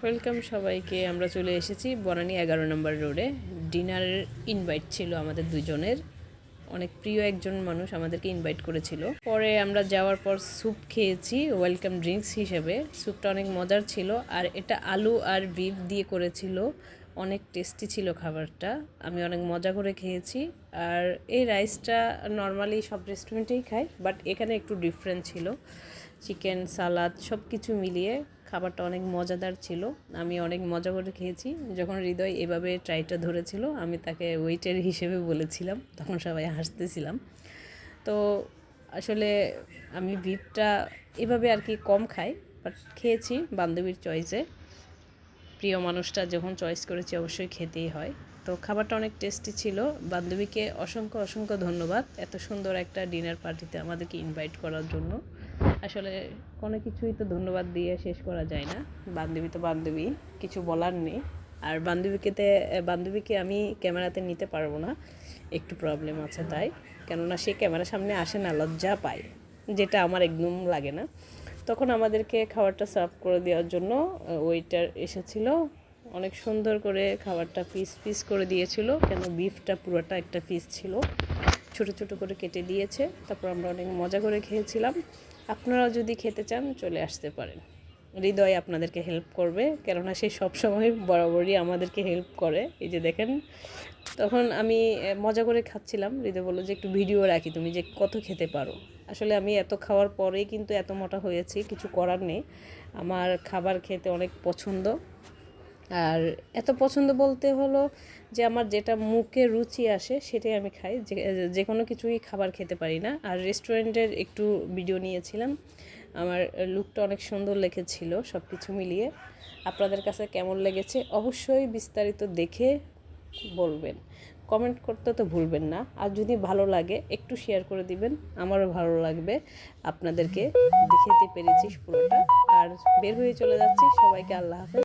Welcome সবাইকে। আমরা চলে এসেছি বনানী 11 নম্বর রোডে। ডিনারের ইনভাইট ছিল আমাদের দুজনের। অনেক প্রিয় একজন মানুষ আমাদেরকে ইনভাইট করেছিল। পরে আমরা যাওয়ার পর স্যুপ খেয়েছি ওয়েলকাম ড্রিঙ্কস হিসেবে। স্যুপটা অনেক মজার ছিল, আর এটা আলু আর বিফ দিয়ে করেছিল। অনেক টেস্টি ছিল খাবারটা, আমি অনেক মজা করে খেয়েছি। আর এই রাইসটা নর্মালি সব রেস্টুরেন্টেই খাই, বাট এখানে একটু ডিফারেন্ট ছিল। চিকেন, সালাদ সব কিছু মিলিয়ে খাবারটা অনেক মজাদার ছিল। আমি অনেক মজা করে খেয়েছি। যখন হৃদয় এভাবে ট্রাইটা ধরেছিল, আমি তাকে ওয়েটার হিসেবে বলেছিলাম, তখন সবাই হাসতেছিলাম। তো আসলে আমি বিফটা এভাবে আর কি কম খাই, বাট খেয়েছি বান্ধবীর চয়েসে। প্রিয় মানুষটা যখন চয়েস করেছি অবশ্যই খেতেই হয়। তো খাবারটা অনেক টেস্টি ছিল। বান্ধবীকে অসংখ্য অসংখ্য ধন্যবাদ এত সুন্দর একটা ডিনার পার্টিতে আমাদেরকে ইনভাইট করার জন্য। আসলে কোনো কিছুই তো ধন্যবাদ দিয়ে শেষ করা যায় না। বান্ধবী তো বান্ধবী, কিছু বলার নেই। আর বান্ধবীকে আমি ক্যামেরাতে নিতে পারবো না, একটু প্রবলেম আছে তাই। কেননা সে ক্যামেরার সামনে আসে না, লজ্জা পায়, যেটা আমার একদম লাগে না। তখন আমাদেরকে খাবারটা সার্ভ করে দেওয়ার জন্য ওয়েটার এসেছিল। অনেক সুন্দর করে খাবারটা পিস পিস করে দিয়েছিল, কেন বিফটা পুরোটা একটা পিস ছিল, ছোট ছোট করে কেটে দিয়েছে। তারপর আমরা অনেক মজা করে খেয়েছিলাম। আপনারা যদি খেতে চান চলে আসতে পারেন। হৃদয় আপনাদেরকে হেল্প করবে, কেননা সে সবসময় বরাবরই আমাদেরকে হেল্প করে। এই যে দেখেন, তখন আমি মজা করে খাচ্ছিলাম। হৃদয় বললো যে একটু ভিডিও রাখি, তুমি যে কত খেতে পারো। আসলে আমি এত খাওয়ার পরেই কিন্তু এত মোটা হয়েছি, কিছু করার নেই। আমার খাবার খেতে অনেক পছন্দ। আর এত পছন্দ বলতে হলো যে আমার যেটা মুখে রুচি আসে সেটাই আমি খাই, যে কোনো কিছুই খাবার খেতে পারি না। আর রেস্টুরেন্টের একটু ভিডিও নিয়েছিলাম, আমার লুকটা অনেক সুন্দর লেগেছিল। সব কিছু মিলিয়ে আপনাদের কাছে কেমন লেগেছে অবশ্যই বিস্তারিত দেখে বলবেন। কমেন্ট করতে তো ভুলবেন না। আর যদি ভালো লাগে একটু শেয়ার করে দিবেন, আমারও ভালো লাগবে আপনাদেরকে দেখাতে পেরেছি পুরোটা। আর বের হয়ে চলে যাচ্ছি। সবাইকে আল্লাহ হাফেজ।